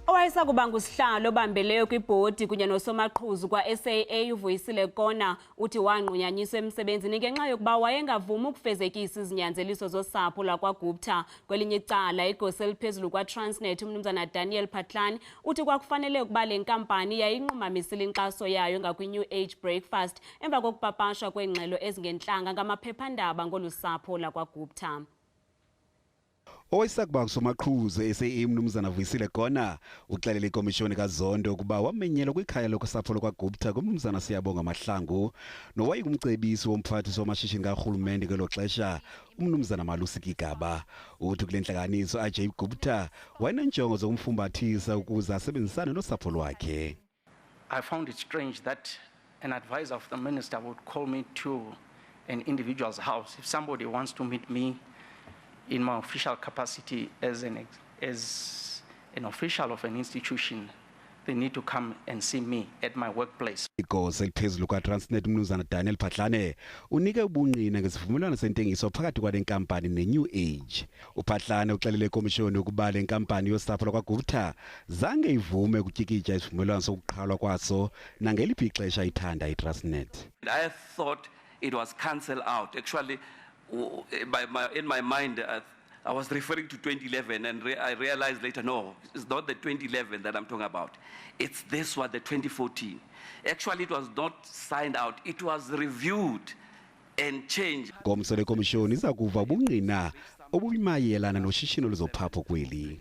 Owayesakuba ngusihlalo obambeleyo kwibhodi kunye nosomaqhuzu kwa-SAA uVuyisile Kona uthi wanqunyanyiswa emsebenzini ngenxa yokuba wayengavumi ukufezekisa izinyanzeliso zosapho lwakwaGupta. Kwelinye icala igosa eliphezulu kwaTransnet umnumzana Daniel Phatlane uthi kwakufanele ukuba le nkampani yayinqumamisile inkxaso yayo ngakwi-New Age Breakfast emva kokupapashwa kweengxelo ezingentlanga ngamaphephandaba ngolu sapho lakwaGupta. Owayesakuba ngusomaqhuzu SAA umnumzana Vuyisile Kona uxelele ikomishoni kaZondo ukuba wamenyelwa kwikhaya lokusapho lokwaGupta kumnumzana Siyabonga Mahlangu nowayengumcebisi womphathiswa wamashishini karhulumente kwelo xesha umnumzana Malusi Gigaba. Uthi kule ntlanganiso Ajay Gupta wayenenjongo zokumfumbathisa ukuze asebenzisane nosapho lwakhe. I found it strange that an advisor of the minister would call me to an individual's house. If somebody wants to meet me in my official capacity as an official of an institution, they need to come and see me at my workplace. Igosa eliphezulu kwaTransnet umnumzana Daniel Phatlane unike ubungqina ngesivumelwano sentengiso phakathi kwale nkampani neNew Age. UPhatlane uxelele ikomishoni ukuba le nkampani yosapho lwakwaGupta zange ivume ukutyikitya isivumelwano sokuqhalwa kwaso nangeliphi ixesha ithanda iTransnet. I thought it was cancelled out. Actually, in my mind, I was referring to 2011, and I realized later, no, it's not the 2011 that I'm talking about. It's this one, the 2014. Actually, it was not signed out. It was reviewed and changed. Komso lekomishoni iza kuva ubungqina obumayelana noshishino lwezophapho kweli.